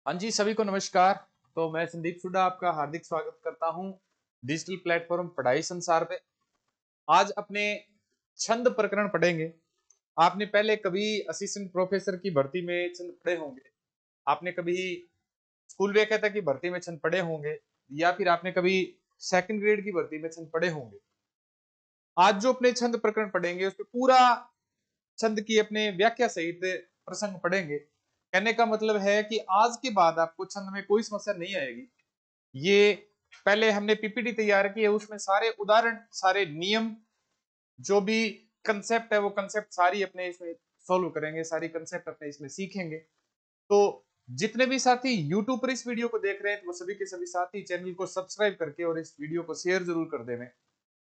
हाँ जी, सभी को नमस्कार। तो मैं संदीप सुडा आपका हार्दिक स्वागत करता हूँ डिजिटल प्लेटफॉर्म पढ़ाई संसार पे। आज अपने छंद प्रकरण पढ़ेंगे। आपने पहले कभी असिस्टेंट प्रोफेसर की भर्ती में छंद पढ़े होंगे, आपने कभी स्कूल व्याख्याता की भर्ती में छंद पढ़े होंगे, या फिर आपने कभी सेकंड ग्रेड की भर्ती में छंद पढ़े होंगे। आज जो अपने छंद प्रकरण पढ़ेंगे उसमें पूरा छंद की अपने व्याख्या सहित प्रसंग पढ़ेंगे। कहने का मतलब है कि आज के बाद आपको छंद में कोई समस्या नहीं आएगी। ये पहले हमने पीपीटी तैयार की है, उसमें सारे उदाहरण, सारे नियम, जो भी कंसेप्ट है वो कंसेप्ट सारी अपने इसमें सोल्व करेंगे, सारी कंसेप्ट अपने इसमें सीखेंगे। तो जितने भी साथी यूट्यूब पर इस वीडियो को देख रहे हैं, तो वो सभी के सभी साथी चैनल को सब्सक्राइब करके और इस वीडियो को शेयर जरूर कर देवें।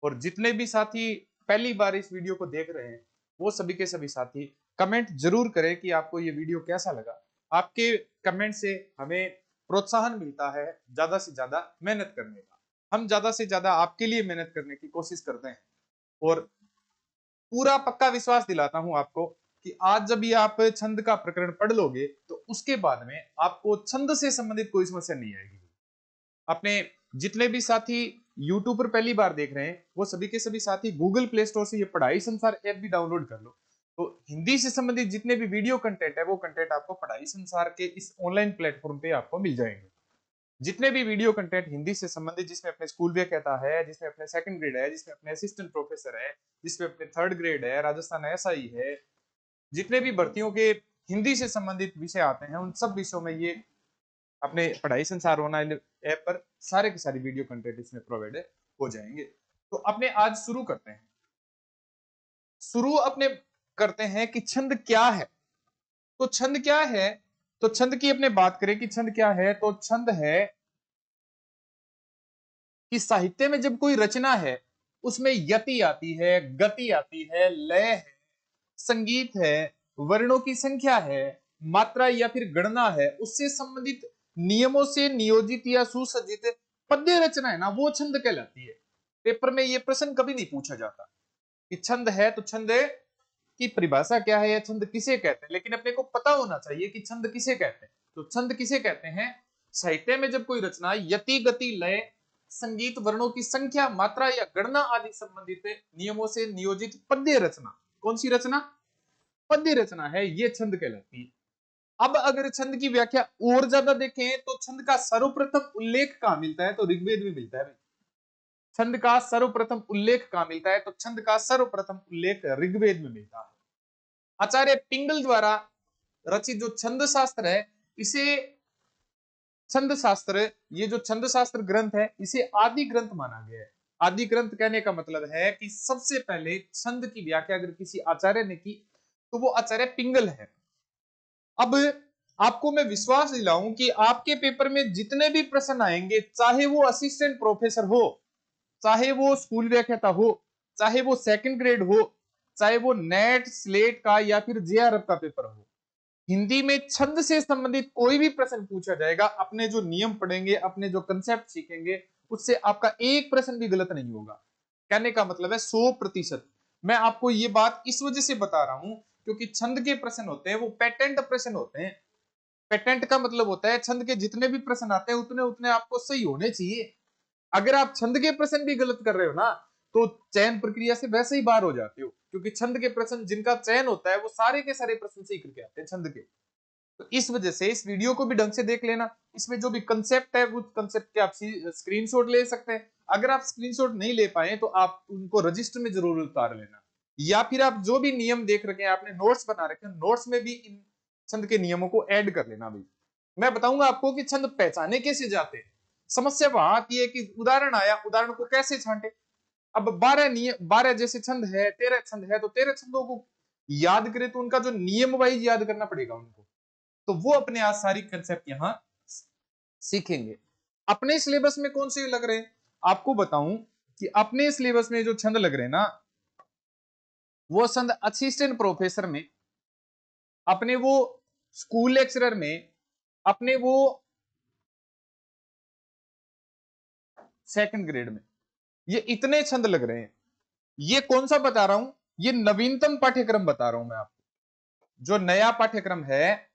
और जितने भी साथी पहली बार इस वीडियो को देख रहे हैं, वो सभी के सभी साथी कमेंट जरूर करें कि आपको ये वीडियो कैसा लगा। आपके कमेंट से हमें प्रोत्साहन मिलता है ज्यादा से ज्यादा मेहनत करने का। हम ज्यादा से ज्यादा आपके लिए मेहनत करने की कोशिश करते हैं। और पूरा पक्का विश्वास दिलाता हूं आपको कि आज जब ये आप छंद का प्रकरण पढ़ लोगे, तो उसके बाद में आपको छंद से संबंधित कोई समस्या नहीं आएगी। अपने जितने भी साथी यूट्यूब पर पहली बार देख रहे हैं, वो सभी के सभी साथी गूगल प्ले स्टोर से ये पढ़ाई संसार ऐप भी डाउनलोड कर लो। तो हिंदी से संबंधित जितने भी वीडियो कंटेंट है, वो कंटेंट आपको पढ़ाई संसार के इस ऑनलाइन प्लेटफॉर्म पे आपको मिल जाएंगे। जितने भी वीडियो कंटेंट हिंदी से संबंधित, जिसमें अपने स्कूल व्याख्याता है, जिसमें अपने सेकंड ग्रेड है, जिसमें अपने असिस्टेंट प्रोफेसर है, जिसमें अपने थर्ड ग्रेड है, राजस्थान एसआई है, जितने भी भर्तियों के हिंदी से संबंधित विषय आते हैं, उन सब विषयों में ये अपने पढ़ाई संसार ऑनलाइन ऐप पर सारे के सारे वीडियो कंटेंट इसमें प्रोवाइड हो जाएंगे। तो अपने आज शुरू करते हैं। शुरू अपने करते हैं कि छंद क्या है। तो छंद क्या है? तो छंद की अपने बात करें कि छंद क्या है, तो छंद है कि साहित्य में जब कोई रचना है, उसमें यति आती है, गति आती है, लय है, संगीत है, वर्णों की संख्या है, मात्रा या फिर गणना है, उससे संबंधित नियमों से नियोजित या सुसज्जित पद्य रचना है ना, वो छंद कहलाती है। पेपर में ये प्रश्न कभी नहीं पूछा जाता कि छंद है तो छंद की परिभाषा क्या है या छंद किसे कहते हैं, लेकिन अपने को पता होना चाहिए कि छंद किसे कहते हैं। तो छंद किसे कहते हैं? साहित्य में जब कोई रचना यति, गति, लय, संगीत, वर्णों की संख्या, मात्रा या गणना आदि संबंधित नियमों से नियोजित पद्य रचना। कौन सी रचना? पद्य रचना है, ये छंद कहलाती है। अब अगर छंद की व्याख्या और ज्यादा देखें, तो छंद का सर्वप्रथम उल्लेख कहां मिलता है? तो ऋग्वेद में मिलता है। छंद का सर्वप्रथम उल्लेख कहां मिलता है? तो छंद का सर्वप्रथम उल्लेख ऋग्वेद में मिलता है। आचार्य पिंगल द्वारा रचित जो छंद शास्त्र है, इसे छंद शास्त्र, ये जो छंद शास्त्र ग्रंथ है, इसे आदि ग्रंथ माना गया है। आदि ग्रंथ कहने का मतलब है कि सबसे पहले छंद की व्याख्या अगर किसी आचार्य ने की, तो वो आचार्य पिंगल है। अब आपको मैं विश्वास दिलाऊं कि आपके पेपर में जितने भी प्रश्न आएंगे, चाहे वो असिस्टेंट प्रोफेसर हो, चाहे वो स्कूल व्याख्याता हो, चाहे वो सेकंड ग्रेड हो, चाहे वो नेट स्लेट का या फिर जेआरएफ का पेपर हो, हिंदी में छंद से संबंधित कोई भी प्रश्न पूछा जाएगा। अपने जो नियम पढ़ेंगे, अपने जो कंसेप्ट सीखेंगे, उससे आपका एक प्रश्न भी गलत नहीं होगा। कहने का मतलब है 100%। मैं आपको ये बात इस वजह से बता रहा हूं क्योंकि छंद के प्रश्न होते हैं वो पेटेंट प्रश्न होते हैं। पेटेंट का मतलब होता है छंद के जितने भी प्रश्न आते हैं उतने उतने आपको सही होने चाहिए। अगर आप छंद के प्रश्न भी गलत कर रहे हो ना, तो चयन प्रक्रिया से वैसे ही बाहर हो जाते हो, क्योंकि छंद के प्रश्न जिनका चयन होता है वो सारे के सारे प्रश्न सही करके आते हैं छंद के। तो इस वजह से इस वीडियो को भी ढंग से देख लेना। इसमें जो भी कंसेप्ट है, वो कंसेप्ट के आप स्क्रीनशॉट ले सकते हैं। अगर आप स्क्रीनशॉट नहीं ले पाए तो आप उनको रजिस्टर में जरूर उतार लेना, या फिर आप जो भी नियम देख रखे हैं, आपने नोट्स बना रखे हैं, नोट्स में भी इन छंद के नियमों को ऐड कर लेना। भाई मैं बताऊंगा आपको कि छंद पहचाने कैसे जाते हैं। समस्या वहां आती है कि उदाहरण आया, उदाहरण को कैसे छांटे। अब 12 नियम, 12 जैसे छंद है, 13 छंद है, तो 13 छंदों को याद करें तो उनका जो नियम वाइज याद करना पड़ेगा उनको। तो वो अपने आज सारी कंसेप्ट यहां सीखेंगे। अपने सिलेबस में कौन से लग रहे हैं आपको बताऊं कि अपने सिलेबस में जो छंद लग रहे हैं ना, वो छंद असिस्टेंट प्रोफेसर में, अपने वो स्कूल लेक्चरर में, अपने वो सेकंड ग्रेड में, ये इतने छंद लग रहे हैं। ये कौन सा बता रहा हूं? ये नवीनतम पाठ्यक्रम बता रहा हूं मैं आपको। जो नया पाठ्यक्रम है,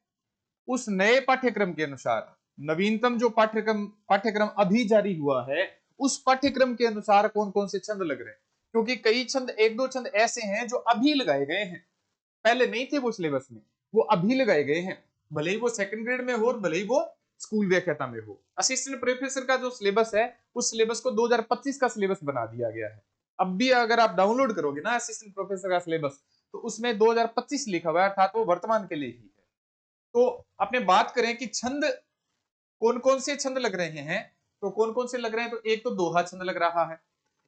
उस नए पाठ्यक्रम के अनुसार, नवीनतम जो पाठ्यक्रम अभी जारी हुआ है, उस पाठ्यक्रम के अनुसार कौन कौन से छंद लग रहे हैं। क्योंकि कई छंद, एक दो छंद ऐसे हैं जो अभी लगाए गए हैं, पहले नहीं थे वो सिलेबस में, वो अभी लगाए गए हैं, भले ही वो सेकंड ग्रेड में हो और भले ही वो स्कूल व्याख्याता में हो। असिस्टेंट प्रोफेसर का जो सिलेबस है, उस सिलेबस को 2025 का सिलेबस बना दिया गया है। अब भी अगर आप डाउनलोड करोगे ना असिस्टेंट प्रोफेसर का सिलेबस, तो उसमें 2025 लिखा हुआ है, अर्थात वो वर्तमान के लिए ही है। तो अपने बात करें कि छंद कौन कौन से छंद लग रहे हैं, तो कौन कौन से लग रहे हैं, तो एक तो दोहा छंद लग रहा है,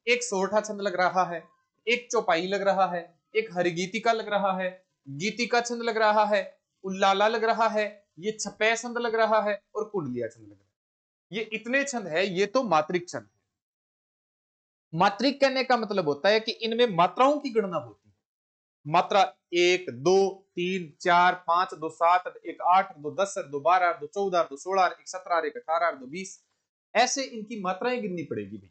एक सोरठा छंद लग रहा है, एक चौपाई लग रहा है, एक हरिगीतिका लग रहा है, गीतिका छंद लग रहा है, उल्लाला लग रहा है, ये छपै छंद लग रहा है, और कुंडलिया छंद लग रहा है। ये इतने छंद है, ये तो मात्रिक छंद है। मात्रिक कहने का मतलब होता है कि इनमें मात्राओं की गणना होती है। मात्रा 1 2 3 4 5 2 7 1 8 2 10 2 12 2 14 2 16 1 17 1 18 2 20, ऐसे इनकी मात्राएं गिननी पड़ेगी भाई।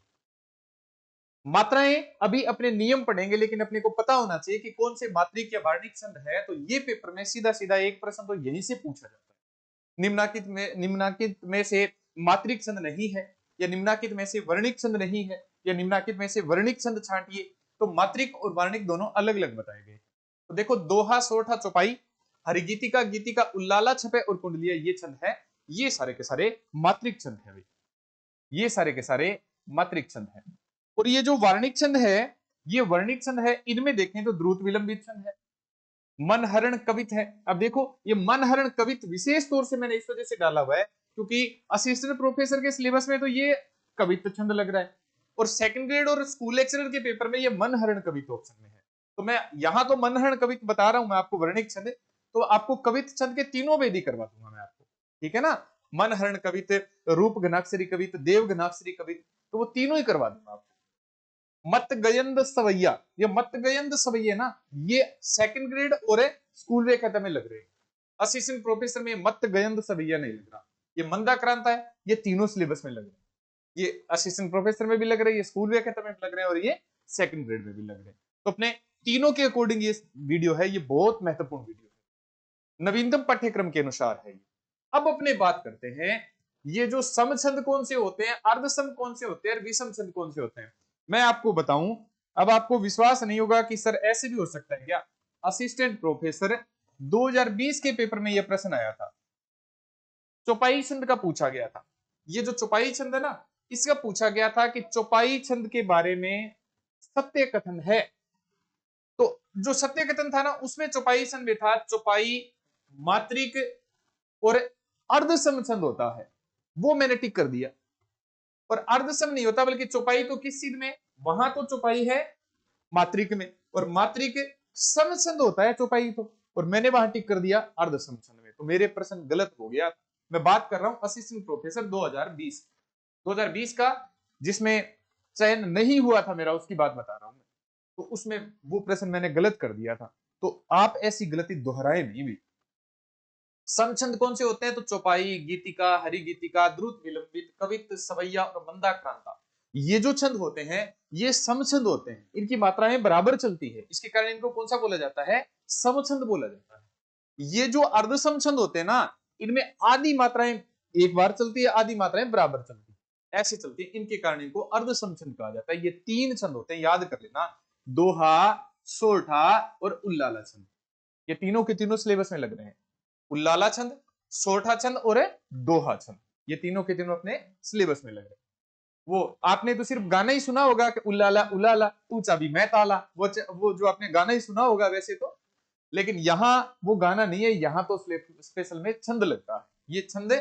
मात्राएं अभी अपने नियम पढ़ेंगे, लेकिन अपने को पता होना चाहिए कि कौन से मात्रिक या वार्णिक छंद है। तो ये पेपर में सीधा सीधा एक प्रश्न तो यहीं से पूछा जाता है, निम्नांकित में से मात्रिक छंद नहीं है, या निम्नांकित में से वर्णिक छंद नहीं है, या निम्नांकित में से वर्णिक छंद छांटिए। तो मात्रिक और वार्णिक दोनों अलग अलग बताए गए। तो देखो, दोहा, सोरठा, चौपाई, हरिगीतिका, गीतिका, उल्लाला, छपे और कुंडलिया, ये छंद है, ये सारे के सारे मात्रिक छंद है भाई, ये सारे के सारे मात्रिक छंद है। और ये जो वार्णिक छंद है, ये वर्णिक छंद है, इनमें देखें तो द्रुत विलंबित छंद है, मनहरण कवित है। अब देखो, ये मनहरण कवित विशेष तौर से मैंने इस वजह से डाला हुआ है क्योंकि असिस्टेंट प्रोफेसर के सिलेबस में तो ये कवित छंद लग रहा है, और सेकंड ग्रेड और स्कूल लेक्चरर के पेपर में ये मनहरण कवित ऑप्शन में है। तो मैं यहां तो मनहरण कवित बता रहा हूं मैं आपको, वर्णिक छंद, तो आपको कवित छंद के तीनों वेदी करवा दूंगा मैं आपको, ठीक है ना। मनहरण कवित, रूप घनाक्षरी कवित, देव घनाक्षरी कवित, तो वो तीनों ही करवा दूंगा आपको। मत गयंद सवैया, ये मत गयंद सवैया ना, ये सेकंड ग्रेड और स्कूल वे खत्म में लग रहे हैं। असिस्टेंट प्रोफेसर में मत गयंद सवैया नहीं लग रहा, ये मंदा क्रांता है, ये तीनों सिलेबस में लग रहे हैं। ये असिस्टेंट प्रोफेसर में भी लग रहे हैं, ये स्कूल वे खत्म में लग रहे हैं, और ये सेकंड ग्रेड में भी लग रहे हैं। तो अपने तीनों के अकॉर्डिंग ये वीडियो है, ये बहुत महत्वपूर्ण वीडियो है, नवीनतम पाठ्यक्रम के अनुसार है। अब अपने बात करते हैं, ये जो सम छंद कौन से होते हैं, अर्ध सम कौन से होते हैं, और विषम छंद कौन से होते हैं, मैं आपको बताऊं। अब आपको विश्वास नहीं होगा कि सर ऐसे भी हो सकता है क्या। असिस्टेंट प्रोफेसर 2020 के पेपर में यह प्रश्न आया था, चौपाई छंद का पूछा गया था। ये जो चौपाई छंद है ना, इसका पूछा गया था कि चौपाई छंद के बारे में सत्य कथन है। तो जो सत्य कथन था ना, उसमें चौपाई छंद में था, चौपाई मात्रिक और अर्धसम छंद होता है, वो मैंने टिक कर दिया। और अर्धसम नहीं होता, बल्कि चौपाई तो किस चीज में, वहां तो चौपाई है मात्रिक में, और मात्रिक सम छंद होता है चौपाई तो, और मैंने वहां टिक कर दिया अर्धसम छंद में, तो मेरे प्रश्न गलत हो गया। मैं बात कर रहा हूं असिस्टेंट प्रोफेसर 2020 का, जिसमें चयन नहीं हुआ था मेरा, उसकी बात बता रहा हूं मैं। तो उसमें वो प्रश्न मैंने गलत कर दिया था, तो आप ऐसी गलती दोहराए नहीं भी। समछंद कौन से होते हैं, तो चौपाई, गीतिका, हरिगीतिका, द्रुत विलंबित, कवित, सवैया और मंदाक्रांता, ये जो छंद होते हैं ये समछंद होते हैं, इनकी मात्राएं बराबर चलती है, इसके कारण इनको कौन सा बोला जाता है, समछंद बोला जाता है। ये जो अर्ध समछंद होते हैं ना, इनमें आधी मात्राएं एक बार चलती है, आधी मात्राएं बराबर चलती है, ऐसी चलती है, इनके कारण इनको अर्ध समछंद कहा जाता है। ये तीन छंद होते हैं, याद कर लेना, दोहा, सोरठा और उल्लाला छंद, ये तीनों के तीनों सिलेबस में लग रहे हैं। उल्लाला छंद, सोरठा छंद और दोहा छंद, ये तीनों के तीनों अपने सिलेबस में लग रहे हैं। वो आपने तो सिर्फ गाना ही सुना होगा कि उल्लाला उल्लाला तू चाबी मैं ताला, वो जो आपने गाना ही सुना होगा वैसे तो, लेकिन यहाँ वो गाना नहीं है, यहाँ तो स्पेशल में छंद लगता है। ये छंद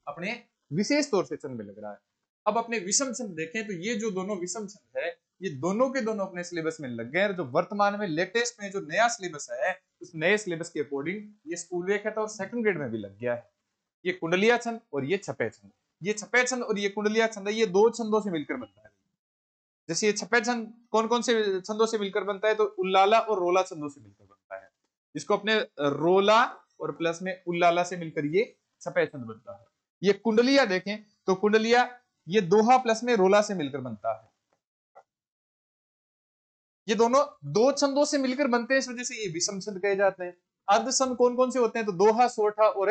अपने विशेष तौर से छंद में लग रहा है। अब अपने विषम छंद देखें, तो ये जो दोनों विषम छंद है, ये दोनों के दोनों अपने सिलेबस में लग गए। जो वर्तमान में लेटेस्ट में जो नया सिलेबस है, उस नए सिलेबस के अकॉर्डिंग ये स्कूल वे कहता है और सेकंड ग्रेड में भी लग गया है। ये कुंडलिया छंद और ये छपे छंद, ये छपे छंद और ये कुंडलिया छंद है, ये दो छंदों से मिलकर बनता है। जैसे ये छपे छंद कौन कौन से छंदों से मिलकर बनता है, तो उल्लाला और रोला छंदों से मिलकर बनता है। इसको अपने रोला और प्लस में उल्लाला से मिलकर ये छपे छंद बनता है। ये कुंडलिया देखें तो कुंडलिया ये दोहा प्लस में रोला से मिलकर बनता है। ये दोनों दो छंदों से मिलकर बनते हैं, इस वजह से ये विषम छंद कहे जाते हैं। अर्धसम कौन कौन से होते हैं, तो दोहा, सोरठा और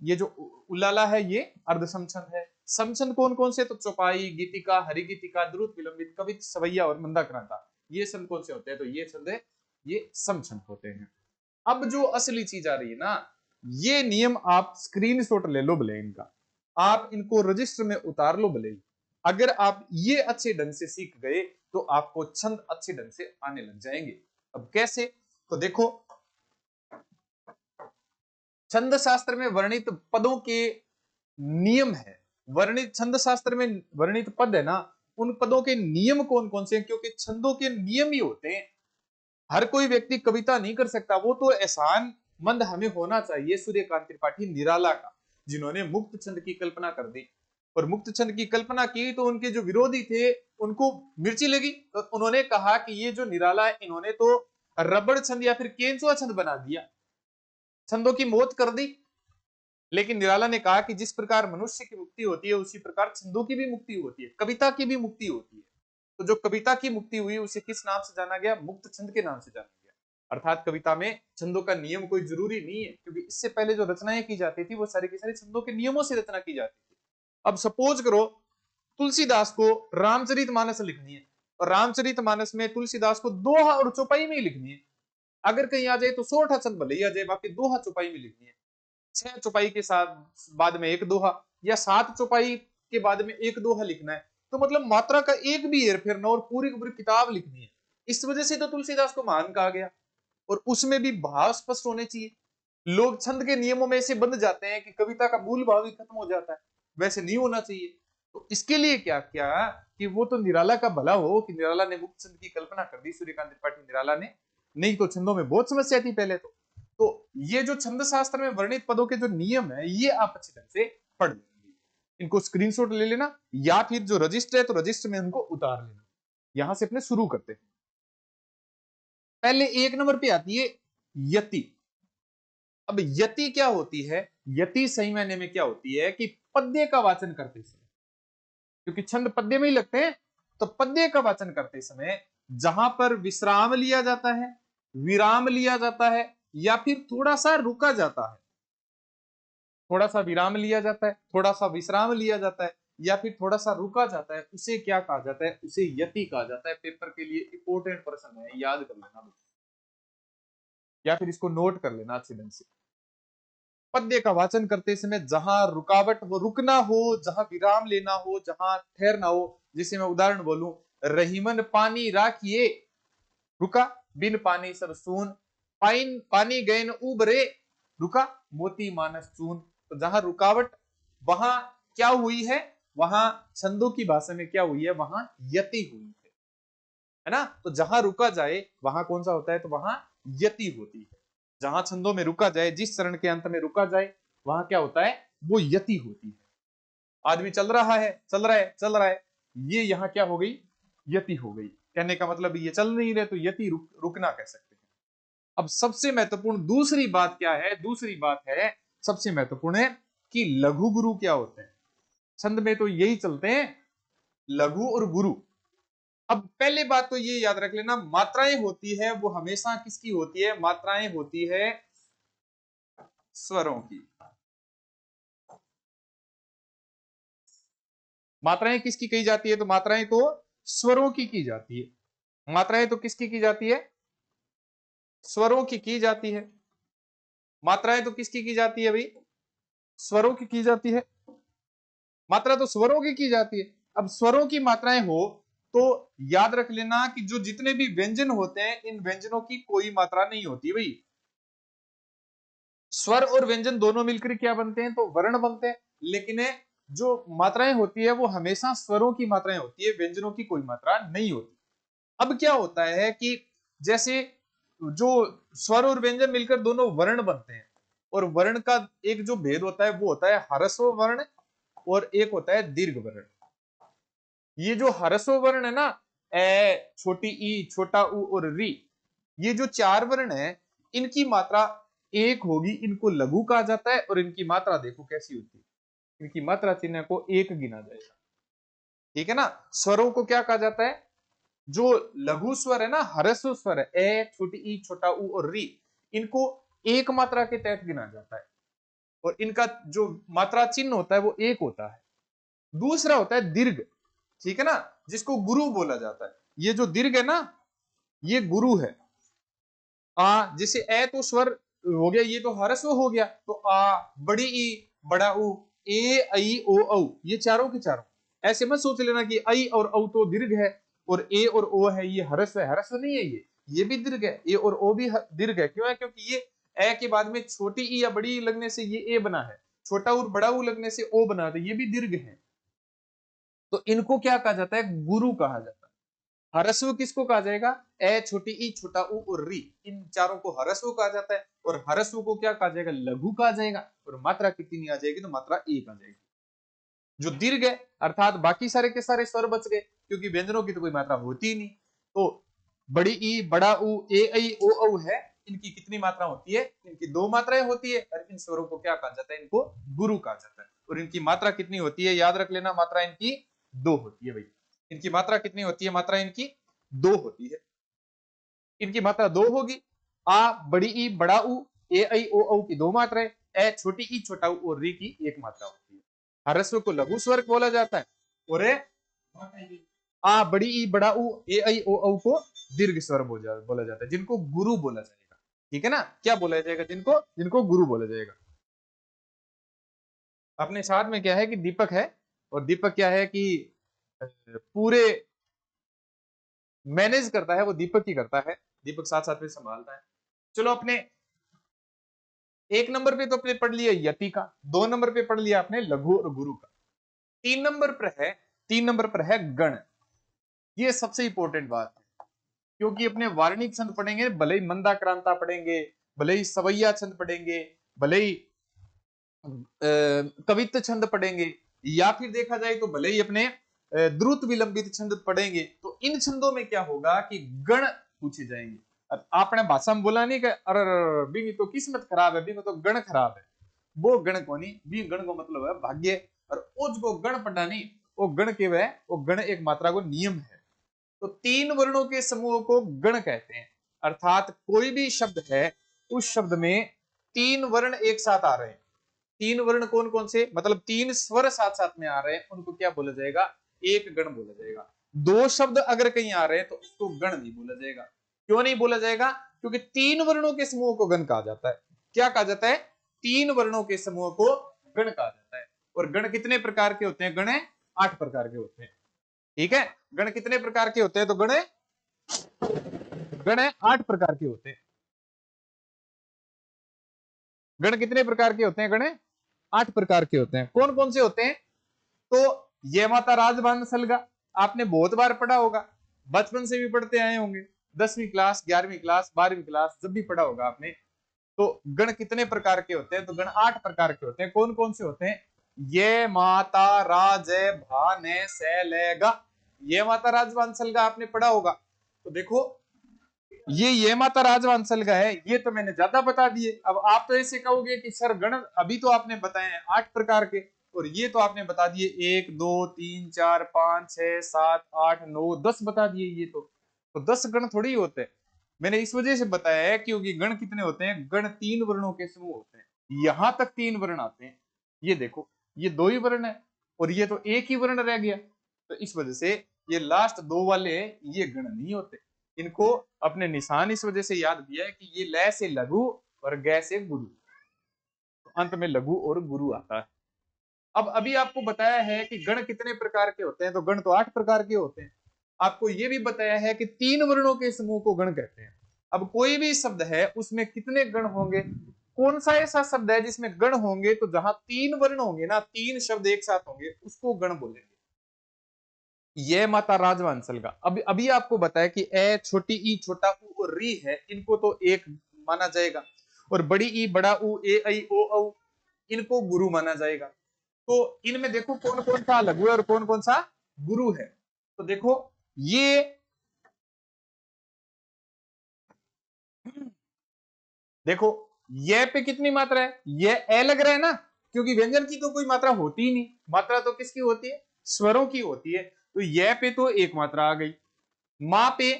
ये जो उलाला है ये अर्ध समछंद है। समछंद कौन कौन से? तो चौपाई, गीतिका, हरिगीतिका, द्रुत, विलंबित, कवित, सवैया और मंदाक्रांता, ये छंद कौन से होते हैं? तो ये छंद है, ये समछंद होते हैं। अब जो असली चीज आ रही है ना, ये नियम आप स्क्रीनशॉट ले लो भले इनका, आप इनको रजिस्टर में उतार लो भले। अगर आप ये अच्छे ढंग से सीख गए तो आपको छंद अच्छे ढंग से आने लग जाएंगे। अब कैसे? तो देखो, छंद शास्त्र में वर्णित पदों के नियम है। वर्णित छंद शास्त्र में वर्णित पद है ना, उन पदों के नियम कौन कौन से हैं? क्योंकि छंदों के नियम ही होते हैं। हर कोई व्यक्ति कविता नहीं कर सकता। वो तो एहसान मंद हमें होना चाहिए सूर्यकांत त्रिपाठी निराला का, जिन्होंने मुक्त छंद की कल्पना कर दी। और मुक्त छंद की कल्पना की तो उनके जो विरोधी थे उनको मिर्ची लगी, तो उन्होंने कहा कि ये जो निराला है इन्होंने तो रबड़ छंद या फिर केंचुआ छंद बना दिया, छंदों की मौत कर दी। लेकिन निराला ने कहा कि जिस प्रकार मनुष्य की मुक्ति होती है उसी प्रकार छंदों की भी मुक्ति होती है, कविता की भी मुक्ति होती है। तो जो कविता की मुक्ति हुई उसे किस नाम से जाना गया? मुक्त छंद के नाम से जाना गया। अर्थात कविता में छंदों का नियम कोई जरूरी नहीं है, क्योंकि इससे पहले जो रचनाएं की जाती थी वो सारी की सारी छंदों के नियमों से रचना की जाती थी। अब सपोज करो तुलसीदास को रामचरितमानस लिखनी है, और रामचरितमानस में तुलसीदास को दोहा और चौपाई में ही लिखनी है। अगर कहीं आ जाए तो सोरठा छंद भले ही आ जाए, बाकी दोहा चौपाई में लिखनी है। 6 चौपाई के साथ बाद में एक दोहा, या 7 चौपाई के बाद में एक दोहा लिखना है। तो मतलब मात्रा का एक भी हेरफेर न, और पूरी की पूरी किताब लिखनी है। इस वजह से तो तुलसीदास को महान कहा गया। और उसमें भी भाव स्पष्ट होने चाहिए। लोग छंद के नियमों में ऐसे बंध जाते हैं कि कविता का मूल भाव ही खत्म हो जाता है, वैसे नहीं होना चाहिए। तो इसके लिए क्या किया कि वो तो निराला का भला हो कि निराला ने मुक्त छंद की कल्पना कर दी, सूर्यकांत त्रिपाठी निराला ने। नहीं तो छंदों में बहुत समस्या थी पहले तो ये जो छंद शास्त्र में वर्णित पदों के जो नियम है ये आप अच्छी तरह से पढ़ लेंगे। इनको स्क्रीनशॉट ले लेना, या फिर जो रजिस्टर है तो रजिस्टर में उनको उतार लेना। यहां से अपने शुरू करते हैं। पहले 1 नंबर पे आती है यति। अब यति क्या होती है? यति सही मायने में क्या होती है कि पद्य का वाचन करते समय, क्योंकि छंद पद्य में ही लगते हैं, तो पद्य का वाचन करते समय जहां पर विश्राम लिया जाता है, विराम लिया जाता है, या फिर थोड़ा सा रुका जाता है, थोड़ा सा विराम लिया जाता है, थोड़ा सा विश्राम लिया जाता है, या फिर थोड़ा सा रुका जाता है, उसे क्या कहा जाता है? उसे यति कहा जाता है। पेपर के लिए इंपॉर्टेंट प्रश्न है, याद कर लेना, या फिर इसको नोट कर लेना अच्छे ढंग से। पद्य का वाचन करते समय जहां रुकावट हो, रुकना हो, जहां विराम लेना हो, जहां ठहरना हो, जैसे मैं उदाहरण बोलूं, रहीमन पानी राखिए, रुका, बिन पानी सब सून, पाइन पानी गैन उबरे, रुका, मोती मानस चून। तो जहां रुकावट, वहां क्या हुई है? वहां छंदों की भाषा में क्या हुई है? वहां यति हुई है ना। तो जहां रुका जाए वहां कौन सा होता है? तो वहां यति होती है। जहां छंदों में रुका जाए, जिस चरण के अंत में रुका जाए, वहां क्या होता है? वो यति होती है। आदमी चल रहा है, चल रहा है, चल रहा है, ये यहां क्या हो गई? यति हो गई। कहने का मतलब ये चल नहीं रहे तो यति रुकना कह सकते हैं। अब सबसे महत्वपूर्ण दूसरी बात क्या है? दूसरी बात है सबसे महत्वपूर्ण है कि लघु गुरु क्या होते हैं। छंद में तो यही चलते हैं, लघु और गुरु। अब पहले बात तो ये याद रख लेना, मात्राएं होती है वो हमेशा किसकी होती है? मात्राएं होती है स्वरों की। मात्राएं किसकी कही जाती है? तो मात्राएं तो स्वरों की जाती है। मात्राएं तो किसकी की जाती है? स्वरों की जाती है। मात्राएं तो किसकी की जाती है भाई? स्वरों की जाती है। मात्रा तो स्वरों की जाती है। अब स्वरों की मात्राएं हो तो याद रख लेना कि जो जितने भी व्यंजन होते हैं इन व्यंजनों की कोई मात्रा नहीं होती भाई। स्वर और व्यंजन दोनों मिलकर क्या बनते हैं? तो वर्ण बनते हैं। लेकिन जो मात्राएं होती है वो हमेशा स्वरों की मात्राएं होती है, व्यंजनों की कोई मात्रा नहीं होती। अब क्या होता है कि जैसे जो स्वर और व्यंजन मिलकर दोनों वर्ण बनते हैं, और वर्ण का एक जो भेद होता है वो होता है ह्रस्व वर्ण, और एक होता है दीर्घ वर्ण। ये जो ह्रस्व वर्ण है ना, ए, छोटी ई, छोटा उ और री, ये जो 4 वर्ण है इनकी मात्रा एक होगी, इनको लघु कहा जाता है। और इनकी मात्रा देखो कैसी होती है, इनकी मात्रा चिन्ह को एक गिना जाएगा। ठीक है ना। स्वरों को क्या कहा जाता है? जो लघु स्वर है ना, ह्रस्व स्वर है, ए, छोटी ई, छोटा उ और री, इनको एक मात्रा के तहत गिना जाता है। और इनका जो मात्रा चिन्ह होता है वो एक होता है। दूसरा होता है दीर्घ, ठीक है ना, जिसको गुरु बोला जाता है। ये जो दीर्घ है ना, ये गुरु है। जैसे ए तो स्वर हो गया, ये तो हरस्व हो गया, तो बड़ी ई, बड़ा ऊ, ए आई ओ औ, ये चारों के चारों। ऐसे मत सोच लेना कि आई और औ तो दीर्घ है और ए और ओ है ये हरस्व है। हरस्व नहीं है, ये भी दीर्घ है। ए और ओ भी दीर्घ है। क्यों है? क्योंकि ये ए के बाद में छोटी ई या बड़ी ई लगने से ये ए बना है, छोटा ऊ बड़ा ऊ लगने से ओ बना, तो ये भी दीर्घ है। तो इनको क्या कहा जाता है? गुरु कहा जाता है। हरस्व किसको कहा जाएगा? ए, छोटी ई, छोटा ऊ और री, इन चारों को हरस्व कहा जाता है। और हरस्व को क्या कहा जाएगा? लघु कहा जाएगा। और मात्रा कितनी आ जाएगी? तो मात्रा एक आ जाएगी। जो दीर्घ है अर्थात बाकी सारे के सारे स्वर बच गए, क्योंकि व्यंजनों की तो कोई मात्रा होती ही नहीं। तो बड़ी ई, बड़ा ऊ, ए आई ओ औ है, इनकी कितनी मात्रा होती है? इनकी दो मात्राएं होती है। और इन स्वरों को क्या कहा जाता है? इनको गुरु कहा जाता है। और इनकी मात्रा कितनी होती है? याद रख लेना, मात्रा इनकी दो होती है भाई। इनकी मात्रा कितनी होती है? मात्रा इनकी दो होती है। इनकी मात्रा दो होगी। बड़ी ई, बड़ा ऊ, ए आई ओ औ की दो मात्राएं, ए छोटी ई, छोटा ऊ और री की एक मात्रा होती है। हरस्व को लघु स्वर बोला जाता है और बड़ी ई, बड़ा ऊ, ए आई ओ औ को दीर्घ स्वर बोला जाता है, जिनको गुरु बोला जाएगा। ठीक है ना? क्या बोला जाएगा? जिनको गुरु बोला जाएगा। अपने साथ में क्या है कि दीपक है, और दीपक क्या है कि पूरे मैनेज करता है, वो दीपक ही करता है। दीपक साथ साथ में संभालता है। चलो, अपने एक नंबर पे तो आपने पढ़ लिया यति का, दो नंबर पे पढ़ लिया आपने लघु और गुरु का। तीन नंबर पर है गण। ये सबसे इंपॉर्टेंट बात है, क्योंकि अपने वार्णिक छंद पढ़ेंगे, भले ही मंदाक्रांता पढ़ेंगे, भले ही सवैया छंद पढ़ेंगे, भले ही कवित्त छंद पढ़ेंगे, या फिर देखा जाए तो भले ही अपने द्रुत विलंबित छंद पढ़ेंगे, तो इन छंदों में क्या होगा कि गण पूछे जाएंगे। आपने भाषा में बोला नहीं कि अरे बिंग तो किस्मत खराब है, बिंग तो गण खराब है। वो गण को नहीं, बिंग गण को मतलब है भाग्य। और उज को गण पढ़ना नहीं, वो गण के वह वो गण एक मात्रा को नियम है। तो तीन वर्णों के समूह को गण कहते हैं। अर्थात कोई भी शब्द है, उस शब्द में तीन वर्ण एक साथ आ रहे हैं। तीन वर्ण कौन कौन से? मतलब तीन स्वर साथ साथ में आ रहे हैं, उनको क्या बोला जाएगा? एक गण बोला जाएगा। दो शब्द अगर कहीं आ रहे हैं तो उसको गण नहीं बोला जाएगा। क्यों नहीं बोला जाएगा? क्योंकि तीन वर्णों के समूह को गण कहा जाता है। क्या कहा जाता है? तीन वर्णों के समूह को गण कहा जाता है। और गण कितने प्रकार के होते हैं? गण 8 प्रकार के होते हैं। ठीक है? गण कितने प्रकार के होते हैं? तो गण 8 प्रकार के होते हैं। गण कितने प्रकार के होते हैं? गण 8 प्रकार के होते हैं। कौन कौन से होते हैं? तो ये माता राजबान सलगा आपने बहुत बार पढ़ा होगा, बचपन से भी पढ़ते आए होंगे, 10वीं क्लास, 11वीं क्लास, 12वीं क्लास, जब भी पढ़ा होगा आपने। तो गण कितने प्रकार के होते हैं? तो गण 8 प्रकार के होते हैं। कौन कौन से होते हैं? ये माता राज भाने सैलेगा, ये माता राजबान सलगा आपने पढ़ा होगा। तो देखो, ये माता राजवंशल का है, ये तो मैंने ज्यादा बता दिए। अब आप तो ऐसे कहोगे कि सर गण अभी तो आपने बताए हैं 8 प्रकार के, और ये तो आपने बता दिए 1 2 3 4 5 6 7 8 9 10 बता दिए। ये तो 10 गण थोड़ी होते हैं। मैंने इस वजह से बताया है क्योंकि गण कितने होते हैं? गण तीन वर्णों के समूह होते हैं। यहां तक तीन वर्ण आते हैं। ये देखो, ये दो ही वर्ण है और ये तो एक ही वर्ण रह गया। तो इस वजह से ये लास्ट दो वाले ये गण नहीं होते। इनको अपने निशान इस वजह से याद दिया है कि ये ल से लघु और ग से गुरु, तो अंत में लघु और गुरु आता है। अब अभी आपको बताया है कि गण कितने प्रकार के होते हैं, तो गण तो 8 प्रकार के होते हैं। आपको यह भी बताया है कि तीन वर्णों के समूह को गण कहते हैं। अब कोई भी शब्द है उसमें कितने गण होंगे? कौन सा ऐसा शब्द है जिसमें गण होंगे? तो जहां तीन वर्ण होंगे ना, तीन शब्द एक साथ होंगे, उसको गण बोलेंगे। ये माता राजवंशल का अभी आपको बताया कि ए, छोटी ई, छोटा ऊ और री है, इनको तो एक माना जाएगा। और बड़ी ई, बड़ा ऊ, ए आई ओ औ, इनको गुरु माना जाएगा। तो इनमें देखो कौन कौन सा लघु है और कौन कौन सा गुरु है। तो देखो, ये देखो, ये पे कितनी मात्रा है? ये ए लग रहा है ना, क्योंकि व्यंजन की तो कोई मात्रा होती ही नहीं। मात्रा तो किसकी होती है? स्वरों की होती है। तो ये पे तो एक मात्रा आ गई। माँ पे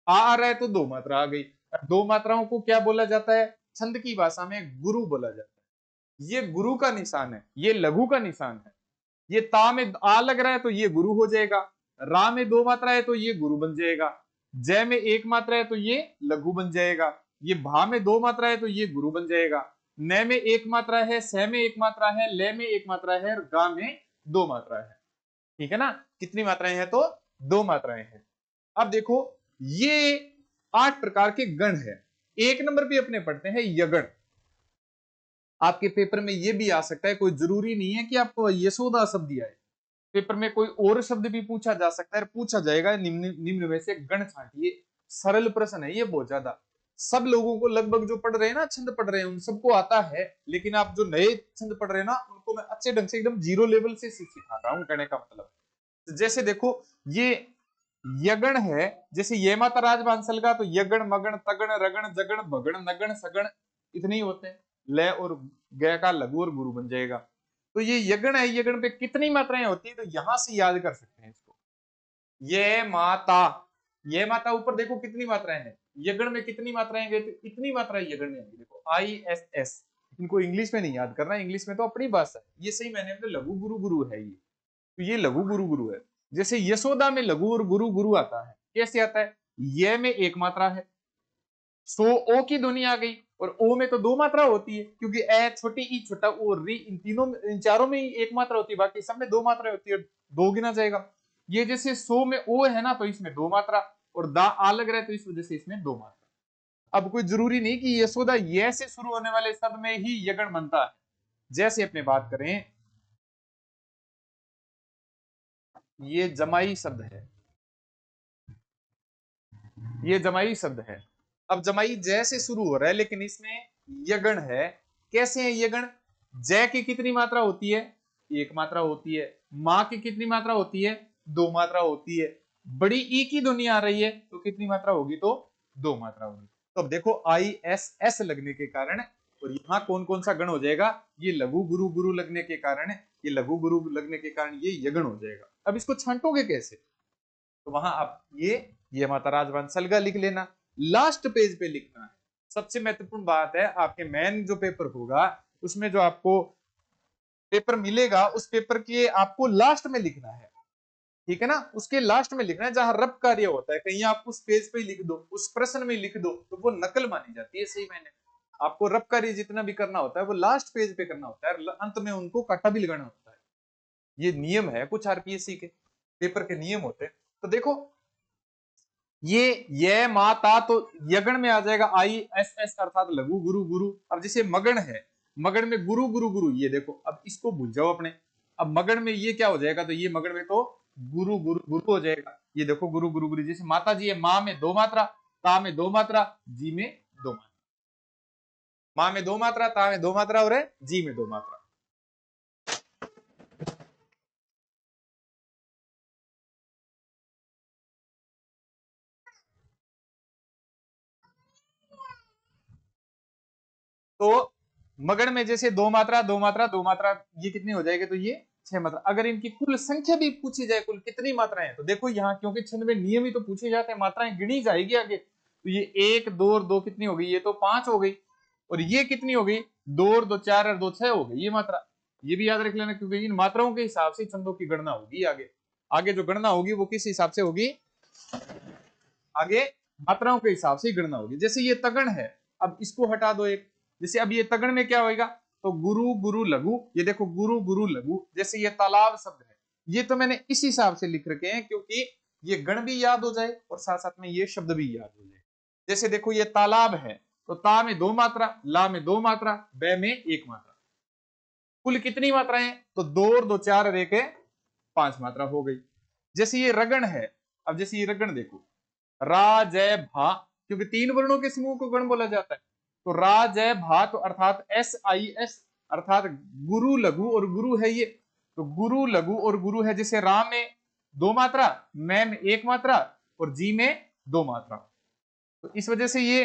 आ रहा है तो दो मात्रा आ गई। दो मात्राओं को क्या बोला जाता है? छंद की भाषा में गुरु बोला जाता है। ये गुरु का निशान है, ये लघु का निशान है। ये ता में आ लग रहा है तो ये गुरु हो जाएगा, रा में दो मात्रा है तो ये गुरु बन जाएगा, जय में एक मात्रा है तो ये लघु बन जाएगा, ये भा में दो मात्रा है तो ये गुरु बन जाएगा, न में एक मात्रा है, स में एक मात्रा है, ले में एक मात्रा है और गा में दो मात्रा है। ठीक है ना, कितनी मात्राएं हैं तो दो मात्राएं हैं। अब देखो ये 8 प्रकार के गण है। एक नंबर पे अपने पढ़ते हैं यगण। आपके पेपर में ये भी आ सकता है, कोई जरूरी नहीं है कि आपको यशोदा शब्द दिया है, पेपर में कोई और शब्द भी पूछा जा सकता है, पूछा जाएगा। निम्न निम्न में से गण छांटिए। सरल प्रश्न है ये बहुत ज्यादा, सब लोगों को लगभग जो पढ़ रहे हैं ना, छंद पढ़ रहे हैं, उन सबको आता है, लेकिन आप जो नए छंद पढ़ रहे हैं ना, उनको मैं अच्छे ढंग से एकदम जीरो लेवल से सिखा रहा हूं, कहने का मतलब। जैसे देखो ये यगण है, जैसे ये माता राजबांसल का, तो यगण मगण तगण रगण जगण भगण नगण सगण इतने ही होते हैं। ल और ग का लघु और गुरु बन जाएगा। तो ये यगण है, यगण पे कितनी मात्राएं होती है, तो यहां से याद कर सकते हैं इसको। ये माता ऊपर देखो कितनी मात्राएं हैं, यगण में कितनी मात्राएं गई, तो इतनी मात्राएं यगण में आएंगी। देखो ISS, इनको इंग्लिश में नहीं याद करना, इंग्लिश में तो अपनी भाषा है, ये सही मैंने में लघु गुरु गुरु है ये, तो ये लघु गुरु गुरु है। जैसे यशोदा में लघु और गुरु गुरु आता है, कैसे आता है, ये में एक मात्रा है, सो ओ की ध्वनि आ गई, और ओ में तो दो मात्रा होती है, क्योंकि ए छोटी ई छोटा ओ री, इन तीनों इन चारों में ही एक मात्रा होती है, बाकी सब में दो मात्रा होती है, दो गिना जाएगा। ये जैसे सो में ओ है ना, तो इसमें दो मात्रा, और दा आ लग रहा है तो इस वजह से इसमें दो मात्रा। अब कोई जरूरी नहीं कि यशोदा ये से शुरू होने वाले शब्द में ही यगण बनता है। जैसे अपने बात करें, ये जमाई शब्द है, ये जमाई शब्द है। अब जमाई जैसे शुरू हो रहा है, लेकिन इसमें यगण है। कैसे है यगण, जय की कितनी मात्रा होती है, एक मात्रा होती है। मां की कितनी मात्रा होती है, दो मात्रा होती है। बड़ी ई की ध्वनि आ रही है तो कितनी मात्रा होगी, तो दो मात्रा होगी। तो अब देखो ISS लगने के कारण, और यहां कौन कौन सा गण हो जाएगा, ये लघु गुरु गुरु लगने के कारण, ये लघु गुरु लगने के कारण ये यगण हो जाएगा। अब इसको छांटोगे कैसे, तो वहां आप ये माता राजवंशल का लिख लेना, लास्ट पेज पे लिखना है। सबसे महत्वपूर्ण बात है, आपके मेन जो पेपर होगा उसमें जो आपको पेपर मिलेगा, उस पेपर के आपको लास्ट में लिखना है। ठीक है ना, उसके लास्ट में लिखना है, जहां रब कार्य होता है, कहीं आप उस पेज पे लिख दो, उस प्रश्न में लिख दो, तो वो नकल मानी जाती है। सही मैंने, आपको रब कार्य जितना भी करना होता है वो लास्ट पेज पे करना होता है, अंत में उनको काटा भी लगाना होता है। ये नियम है कुछ RPSC के पेपर के नियम होते हैं। तो देखो ये माता तो यगण में आ जाएगा, ISS अर्थात लघु गुरु गुरु। अब जैसे मगण है, मगण में गुरु गुरु गुरु, ये देखो अब इसको भूल जाओ अपने। अब मगण में ये क्या हो जाएगा, तो ये मगण में तो गुरु गुरु गुरु हो जाएगा। ये देखो गुरु गुरु गुरु, जैसे माता जी है, माँ में दो मात्रा, ता में दो मात्रा, जी में दो मात्रा। माँ में दो मात्रा, ता में दो मात्रा और जी में दो मात्रा। तो मगध में जैसे दो मात्रा दो मात्रा दो मात्रा, ये कितनी हो जाएगी, तो ये छह मात्रा। अगर इनकी कुल संख्या भी पूछी जाए, कुल कितनी मात्राएं हैं, तो देखो यहाँ क्योंकि छंद में नियम ही तो पूछे जाते हैं, मात्राएं गिनी जाएगी आगे। तो ये एक दो और दो कितनी हो गई, ये तो पांच हो गई, और ये कितनी हो गई, दो और दो चार और दो छह हो गई ये मात्रा। ये भी याद रख लेना, क्योंकि इन मात्राओं के हिसाब से छंदों की गणना होगी आगे। आगे जो गणना होगी वो किस हिसाब से होगी, आगे मात्राओं के हिसाब से गणना होगी। जैसे ये तगण है, अब इसको हटा दो एक, जैसे अब ये तगण में क्या होगा, तो गुरु गुरु लघु, ये देखो गुरु गुरु लघु। जैसे ये तालाब शब्द है, ये तो मैंने इस हिसाब से लिख रखे हैं क्योंकि ये गण भी याद हो जाए और साथ साथ में ये शब्द भी याद हो जाए। जैसे देखो ये तालाब है, तो ता में दो मात्रा, ला में दो मात्रा, बै में एक मात्रा। कुल कितनी मात्राएं, तो दो और दो चार और एक पांच मात्रा हो गई। जैसे ये रगण है, अब जैसे ये रगण देखो, रा जय भा, क्योंकि तीन वर्णों के समूह को गण बोला जाता है, तो रा जय भा, तो अर्थात SIS अर्थात गुरु लघु और गुरु है ये, तो गुरु लघु और गुरु है। जैसे रा में दो मात्रा, मैं में एक मात्रा और जी में दो मात्रा, तो इस वजह से ये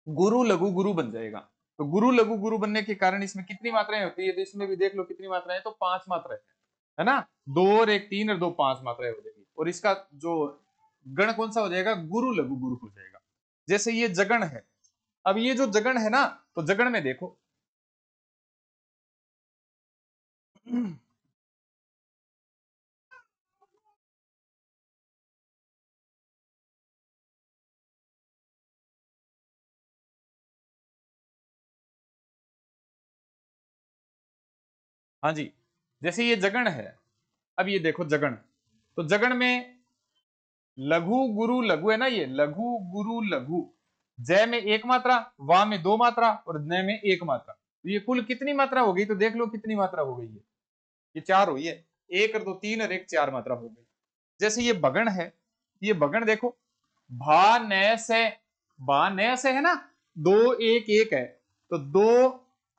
गुरु लघु गुरु बन जाएगा। तो गुरु लघु गुरु बनने के कारण इसमें कितनी मात्राएं होती है, तो इसमें भी देख लो कितनी मात्राएं, तो पांच मात्राएं है ना, दो और एक तीन और दो पांच मात्राएं हो जाएगी। और इसका जो गण कौन सा हो जाएगा, गुरु लघु गुरु हो जाएगा। जैसे ये जगण है, अब ये जो जगण है ना, तो जगण में देखो हाँ जी, जैसे ये जगण है। अब ये देखो जगण, तो जगण में लघु गुरु लघु है ना, ये लघु गुरु लघु, जय में एक मात्रा, वा में दो मात्रा और न में एक मात्रा। तो ये कुल कितनी मात्रा हो गई, तो देख लो कितनी मात्रा हो गई है। ये चार हुई है, एक और दो तीन और एक चार मात्रा हो गई। जैसे ये बगण है, ये बगण देखो, भा न से, बा न से है ना, दो एक एक है, तो दो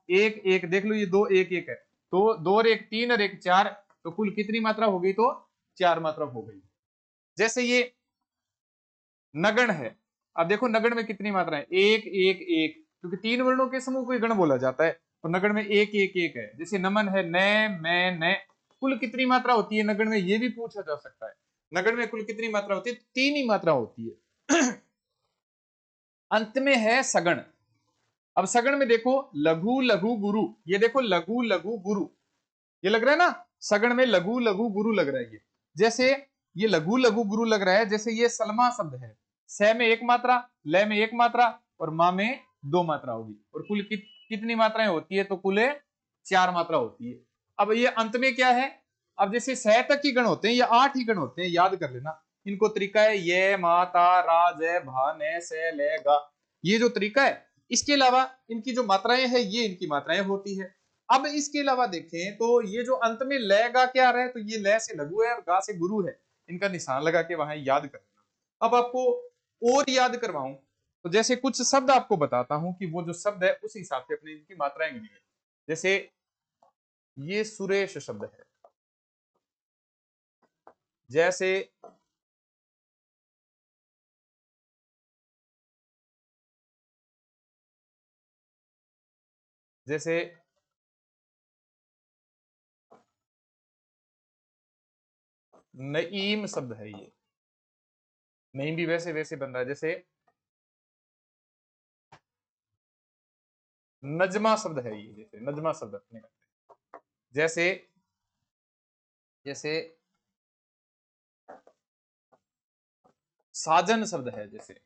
एक एक, देख लो ये दो एक एक है, तो दो और एक तीन और एक चार, तो कुल कितनी मात्रा हो गई, तो चार मात्रा हो गई। जैसे ये नगण है, अब देखो नगण में कितनी मात्रा है, एक एक एक, क्योंकि तीन वर्णों के समूह को ही गण बोला जाता है, तो नगण में एक एक एक है। जैसे नमन है, न मैं न, कुल कितनी मात्रा होती है नगण में, ये भी पूछा जा सकता है। नगण में कुल कितनी मात्रा होती है, तीन ही मात्रा होती है। अंत में है सगण। अब सगण में देखो लघु लघु गुरु, ये देखो लघु लघु गुरु, ये लग रहा है ना, सगण में लघु लघु गुरु लग रहा है। ये जैसे ये लघु लघु गुरु लग रहा है, जैसे ये सलमा शब्द है, स में एक मात्रा, ल में एक मात्रा और मा में दो मात्रा होगी, और कुल कितनी मात्राएं होती है, तो कुल चार मात्रा होती है। अब ये अंत में क्या है, अब जैसे स तक ही गण होते हैं, या आठ ही गण होते हैं, याद कर लेना। इनको तरीका है ये माता रा जय भा न से ले गा, ये जो तरीका है। इसके अलावा इनकी जो मात्राएं हैं, ये इनकी मात्राएं होती है। अब इसके अलावा देखें तो ये जो अंत में ल गा क्या आ रहा है, तो ये ल से लघु है और गा से गुरु है, इनका निशान लगा के वहां याद कर लेना। अब आपको और याद करवाऊं, तो जैसे कुछ शब्द आपको बताता हूं कि वो जो शब्द है उस हिसाब से अपनी इनकी मात्राएं गिनिए। जैसे ये सुरेश शब्द है, जैसे जैसे नईम शब्द है, ये नईम भी वैसे वैसे बन रहा है। जैसे नजमा शब्द है ये, जैसे नजमा शब्द अपने करते हैं। जैसे जैसे साजन शब्द है, जैसे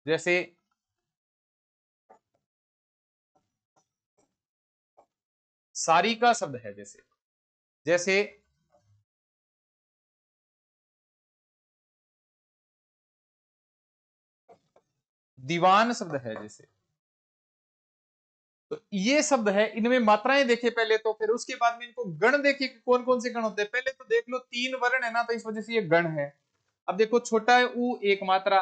जैसे सारिका शब्द है, जैसे जैसे दीवान शब्द है, जैसे। तो ये शब्द है, इनमें मात्राएं देखिए पहले, तो फिर उसके बाद में इनको गण देखिए कौन कौन से गण होते हैं। पहले तो देख लो तीन वर्ण है ना, तो इस वजह से ये गण है। अब देखो छोटा है ऊ एक मात्रा,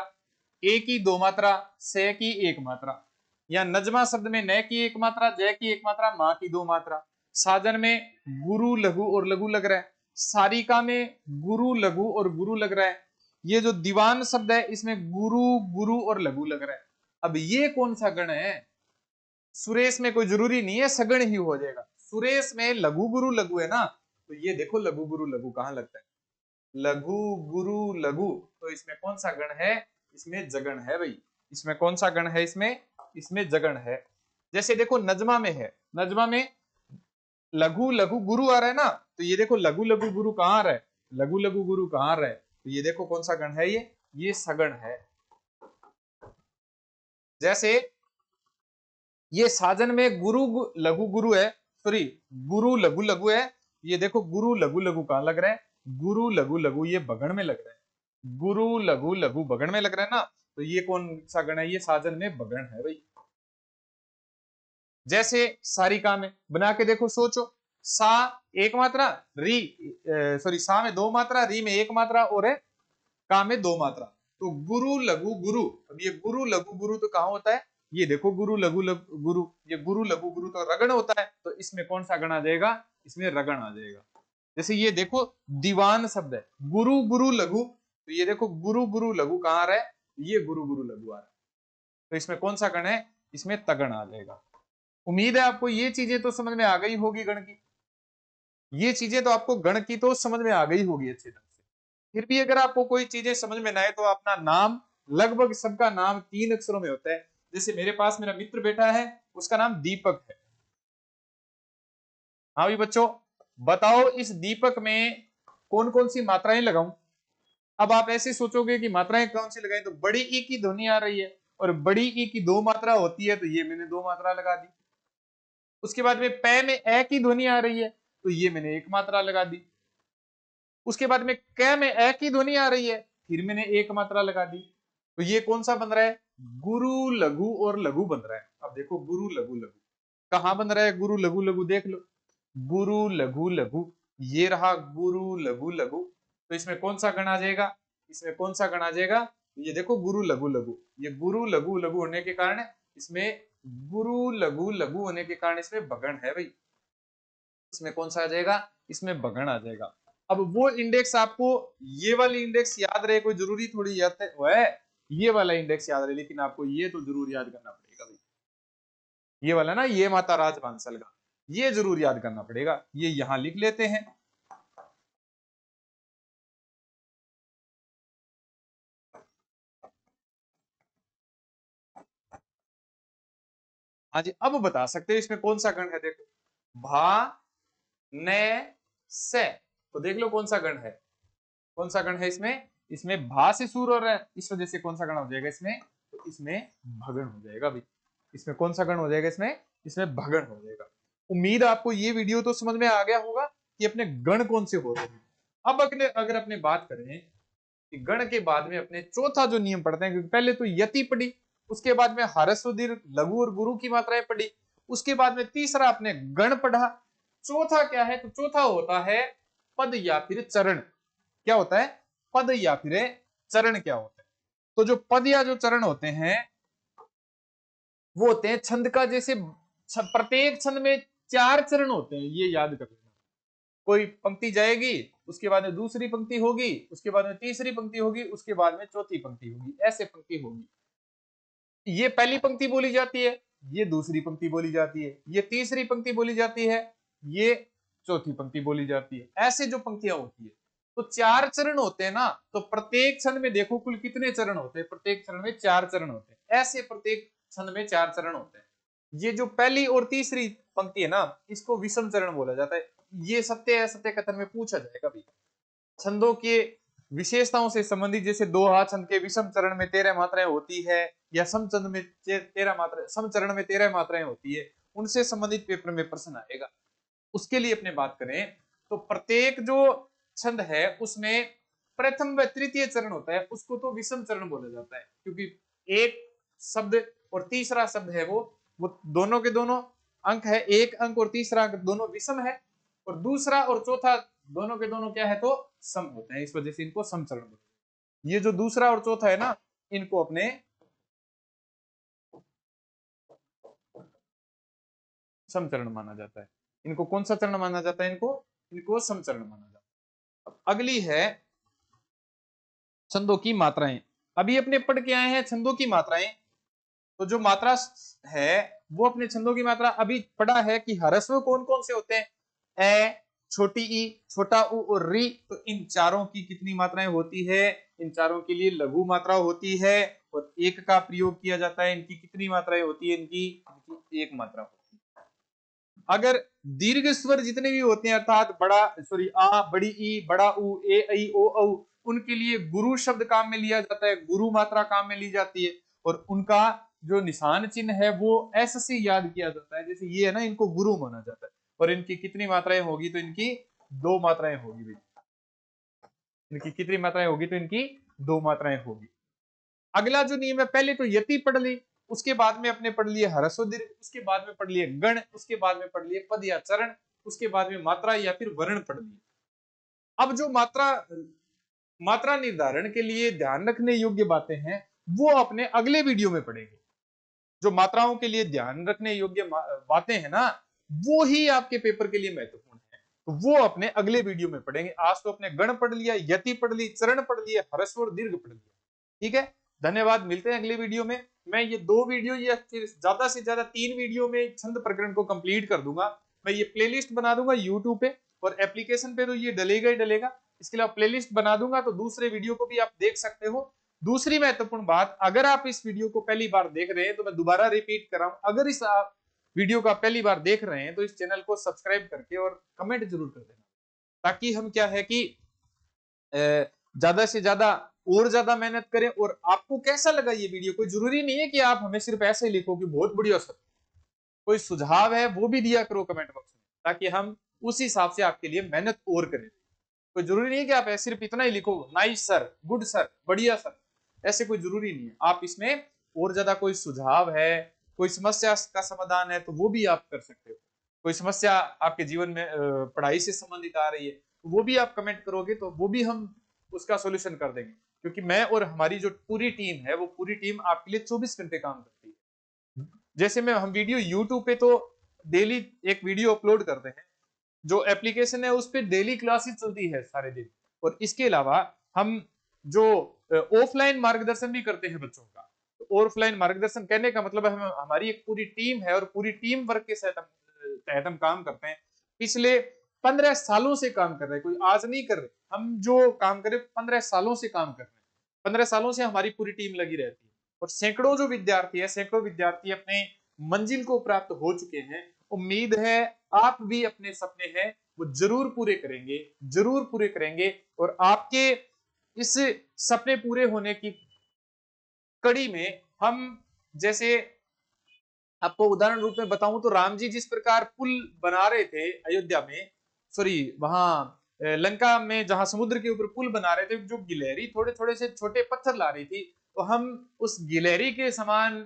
ए की दो मात्रा, से की एक मात्रा, या नजमा शब्द में न की एक मात्रा, जय की एक मात्रा, माँ की दो मात्रा। साजन में गुरु लघु और लघु लग रहा है, सारिका में गुरु लघु और गुरु लग रहा है। ये जो दीवान शब्द है, इसमें गुरु गुरु और लघु लग रहा है। अब ये कौन सा गण है, सुरेश में कोई जरूरी नहीं है सगण ही हो जाएगा, सुरेश में लघु गुरु लघु है ना, तो ये देखो लघु गुरु लघु कहां लगता है, लघु गुरु लघु, तो इसमें कौन सा गण है, इसमें जगण है भाई। इसमें कौन सा गण है, इसमें इसमें जगण है। जैसे देखो नजमा में है, नजमा में लघु लघु गुरु आ रहा है ना, तो ये देखो लघु लघु गुरु कहां आ रहा है, लघु लघु गुरु कहां आ रहा है, तो ये देखो कौन सा गण है, ये सगण है। जैसे ये साजन में गुरु लघु गुरु है, सॉरी गुरु लघु लघु है, ये देखो गुरु लघु लघु कहां लग रहा है, गुरु लघु लघु ये बगण में लग रहा है, गुरु लघु लघु बगण में लग रहा है ना, तो ये कौन सा गण है, ये साजन में बगण है भाई। जैसे सारिका में बना के देखो, सोचो, सा एक मात्रा, री सॉरी सा में दो मात्रा, री में एक मात्रा और है का में दो मात्रा, तो गुरु लघु गुरु। अब ये गुरु लघु गुरु तो कहां होता है, ये देखो गुरु लघु लघु गुरु, ये गुरु लघु गुरु तो रगण होता है, तो इसमें कौन सा गण आ जाएगा, इसमें रगण आ जाएगा। जैसे ये देखो दीवान शब्द है, गुरु गुरु लघु, तो ये देखो गुरु गुरु लघु कहां आ रहा है, ये गुरु गुरु लघु आ रहा है, तो इसमें कौन सा गण है, इसमें तगण आ जाएगा। उम्मीद है आपको ये चीजें तो समझ में आ गई होगी, गण की ये चीजें तो आपको गण की तो समझ में आ गई होगी अच्छी तरह से। फिर भी अगर आपको कोई चीजें समझ में ना आए, तो अपना नाम, लगभग सबका नाम तीन अक्षरों में होता है। जैसे मेरे पास मेरा मित्र बैठा है, उसका नाम दीपक है। हाँ भी बच्चों, बताओ इस दीपक में कौन कौन सी मात्राएं लगाऊं। अब आप ऐसे सोचोगे कि मात्राएं कौन सी लगाएं, तो बड़ी ई की ध्वनि आ रही है और बड़ी ई की दो मात्रा होती है, तो ये मैंने दो मात्रा लगा दी। उसके बाद में पै में ए की ध्वनि आ रही है, तो ये मैंने एक मात्रा लगा दी। उसके बाद में कै में ए की ध्वनि आ रही है, फिर मैंने एक मात्रा लगा दी। तो ये कौन सा बन रहा है, गुरु लघु और लघु बन रहा है। अब देखो गुरु लघु लघु कहां बन रहा है, गुरु लघु लघु देख लो, गुरु लघु लघु, ये रहा गुरु लघु लघु। तो इसमें कौन सा गण आ जाएगा, इसमें कौन सा गण आ जाएगा, ये देखो गुरु लघु लघु, ये गुरु लघु लघु होने के कारण इसमें, गुरु लघु लघु होने के कारण इसमें बगण है भाई। इसमें कौन सा आ जाएगा, इसमें बगण आ जाएगा। अब वो इंडेक्स आपको, ये वाली इंडेक्स याद रहे, कोई जरूरी थोड़ी याद है, ये वाला इंडेक्स याद रहे, लेकिन आपको ये तो जरूर याद करना पड़ेगा भाई। ये वाला ना, ये माता राज बांसल का, ये जरूर याद करना पड़ेगा, ये यहां लिख लेते हैं। हाँ जी, अब बता सकते हैं इसमें कौन सा गण है। देखो भा ने से, तो देख लो कौन सा गण है, कौन सा गण है इसमें, इसमें भा से शुरू हो रहा है, इस वजह से कौन सा गण हो जाएगा इसमें, तो इसमें भगण हो जाएगा भाई। इसमें कौन सा गण हो जाएगा, इसमें भगण हो जाएगा। उम्मीद आपको ये वीडियो तो समझ में आ गया होगा कि अपने गण कौन से हो रहे हैं। अब अगर अपने बात करें कि गण के बाद में अपने चौथा जो नियम पढ़ते हैं, क्योंकि पहले तो यति पढ़ी, उसके बाद में ह्रस्व दीर्घ लघु और गुरु की मात्राएं पढ़ी, उसके बाद में तीसरा अपने गण पढ़ा, चौथा क्या है, तो चौथा होता है पद या फिर चरण। क्या होता है, पद या फिर चरण क्या होता है। तो जो पद या जो चरण होते हैं वो होते हैं छंद का, जैसे प्रत्येक छंद में 4 चरण होते हैं, ये याद कर लेना। कोई पंक्ति जाएगी, उसके बाद में दूसरी पंक्ति होगी, उसके बाद में तीसरी पंक्ति होगी, उसके बाद में चौथी पंक्ति होगी, ऐसे पंक्ति होगी। ये पहली पंक्ति बोली जाती है, ये दूसरी पंक्ति बोली जाती है, ये तीसरी पंक्ति बोली जाती है, ये चौथी पंक्ति बोली जाती है, ऐसे जो पंक्तियां होती है। तो 4 चरण होते हैं ना, तो प्रत्येक छंद में देखो कुल कितने चरण होते हैं, प्रत्येक चरण में 4 चरण होते हैं, ऐसे प्रत्येक छंद में 4 चरण होते हैं। ये जो पहली और तीसरी पंक्ति है ना, इसको विषम चरण बोला जाता है। ये सत्य असत्य कथन में पूछा जाएगा भी। छंदों के विशेषताओं से संबंधित, जैसे दोहा छंद के विषम चरण में 13 मात्राएं होती है, या सम छंद में 13 मात्रा, सम चरण में 13 मात्राएं होती है, उनसे संबंधित पेपर में प्रश्न आएगा। उसके लिए अपने बात करें तो प्रत्येक जो छंद है उसमें प्रथम व तृतीय चरण होता है, उसको तो विषम चरण बोला जाता है, क्योंकि एक शब्द और तीसरा शब्द है वो दोनों के दोनों अंक है, एक अंक और तीसरा अंक दोनों विषम है, और दूसरा और चौथा दोनों के दोनों क्या है, तो सम होते हैं, इस वजह से इनको सम चरण बोलते हैं। ये जो दूसरा और चौथा है ना, इनको अपने सम चरण माना जाता है। इनको कौन सा चरण माना जाता है, इनको सम चरण माना जाता है। अगली है छंदों की मात्राएं। अभी अपने पढ़ के आए हैं छंदों की मात्राएं, तो जो मात्रा है वो अपने छंदों की मात्रा अभी पढ़ा है कि ह्रस्व कौन कौन से होते हैं, ए, छोटी ई, छोटा उ और री। तो इन चारों की कितनी मात्राएं होती है, इन चारों के लिए लघु मात्रा होती है और एक का प्रयोग किया जाता है। इनकी कितनी मात्राएं होती है, इनकी एक मात्रा होती है। अगर दीर्घ स्वर जितने भी होते हैं, अर्थात बड़ा आ, बड़ी ई, बड़ा उ, ए, ऐ, ओ, औ, उनके लिए गुरु शब्द काम में लिया जाता है, गुरु मात्रा काम में ली जाती है, और उनका जो निशान चिन्ह है वो ऐसे से याद किया जाता है, जैसे ये है ना, इनको गुरु माना जाता है। और इनकी कितनी मात्राएं होगी, तो इनकी 2 मात्राएं होगी भाई। इनकी कितनी मात्राएं होगी, तो इनकी 2 मात्राएं होगी। अगला जो नियम है, पहले तो यति पढ़ ली, उसके बाद में अपने पढ़ लिए ह्रस्व दीर्घ, उसके बाद में पढ़ लिए गण, उसके बाद में पढ़ लिए पद या चरण, उसके बाद में मात्रा या फिर वर्ण पढ़ लिए। अब जो मात्रा निर्धारण के लिए ध्यान रखने योग्य बातें हैं वो अपने अगले वीडियो में पढ़ेंगे। जो मात्राओं के लिए ध्यान रखने योग्य बातें हैं ना, वो ही आपके पेपर के लिए महत्वपूर्ण है, तो वो अपने अगले वीडियो में पढ़ेंगे। आज तो अपने गण पढ़ लिया, यति पढ़ ली, चरण पढ़ लिया, ह्रस्व और दीर्घ पढ़ लिया। ठीक है, धन्यवाद, मिलते हैं अगले वीडियो में। मैं ये 2 वीडियो या फिर ज्यादा से ज्यादा 3 वीडियो में छंद प्रकरण को कंप्लीट कर दूंगा। मैं ये प्लेलिस्ट बना दूंगा यूट्यूब पे, और एप्लीकेशन पे तो ये डलेगा ही डलेगा। इसके लिए प्लेलिस्ट बना दूंगा, तो दूसरे वीडियो को भी आप देख सकते हो। दूसरी महत्वपूर्ण बात, अगर आप इस वीडियो को पहली बार देख रहे हैं तो मैं दोबारा रिपीट कर रहा हूं, अगर इस वीडियो को आप पहली बार देख रहे हैं तो इस चैनल को सब्सक्राइब करके और कमेंट जरूर कर देना, ताकि हम क्या है कि ज्यादा से ज्यादा और ज्यादा मेहनत करें। और आपको कैसा लगा ये वीडियो, कोई जरूरी नहीं है कि आप हमें सिर्फ ऐसे ही लिखो कि बहुत बढ़िया सर, कोई सुझाव है वो भी दिया करो कमेंट बॉक्स में, ताकि हम उस हिसाब से आपके लिए मेहनत और करें। कोई जरूरी नहीं है कि आप सिर्फ इतना ही लिखो, नाइस सर, गुड सर, बढ़िया सर, ऐसे कोई जरूरी नहीं है। आप इसमें और ज्यादा कोई सुझाव है, कोई समस्या का समाधान है तो वो भी आप कर सकते हो। कोई समस्या आपके जीवन में पढ़ाई से संबंधित आ रही है तो वो भी आप कमेंट करोगे तो वो भी हम उसका सोल्यूशन कर देंगे, क्योंकि मैं और हमारी जो पूरी टीम है वो पूरी टीम आपके लिए 24 घंटे काम करती है। जैसे मैं हम वीडियो यूट्यूब पे तो डेली एक वीडियो अपलोड करते हैं, जो एप्लीकेशन है उस पर डेली क्लासेस चलती है सारे दिन। और इसके अलावा हम जो ऑफलाइन मार्गदर्शन भी करते हैं बच्चों का। तो ऑफलाइन मार्गदर्शन कहने का मतलब है हम हमारी एक पूरी टीम है और पूरी टीम वर्क के तहत हम काम करते हैं। पिछले 15 सालों से काम कर रहे हैं, कोई आज नहीं कर रहे, हम जो काम कर रहे 15 सालों से काम कर रहे हैं। 15 सालों से हमारी पूरी टीम लगी रहती है और सैकड़ों जो विद्यार्थी है, सैकड़ों विद्यार्थी अपने मंजिल को प्राप्त हो चुके हैं। उम्मीद है आप भी अपने सपने हैं वो जरूर पूरे करेंगे, जरूर पूरे करेंगे। और आपके इस सपने पूरे होने की कड़ी में हम, जैसे आपको उदाहरण रूप में बताऊं तो राम जी जिस प्रकार पुल बना रहे थे अयोध्या में, सॉरी वहां लंका में जहां समुद्र के ऊपर पुल बना रहे थे, जो गिलहरी थोड़े थोड़े से छोटे पत्थर ला रही थी, तो हम उस गिलहरी के समान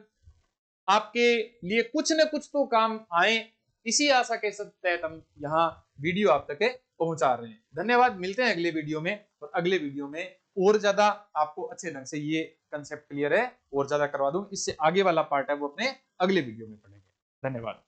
आपके लिए कुछ न कुछ तो काम आए, इसी आशा के तहत हम यहाँ वीडियो आप तक पहुंचा रहे हैं। धन्यवाद, मिलते हैं अगले वीडियो में। और अगले वीडियो में और ज्यादा आपको अच्छे ढंग से ये कंसेप्ट क्लियर है और ज्यादा करवा दूं, इससे आगे वाला पार्ट है वो अपने अगले वीडियो में पढ़ेंगे। धन्यवाद।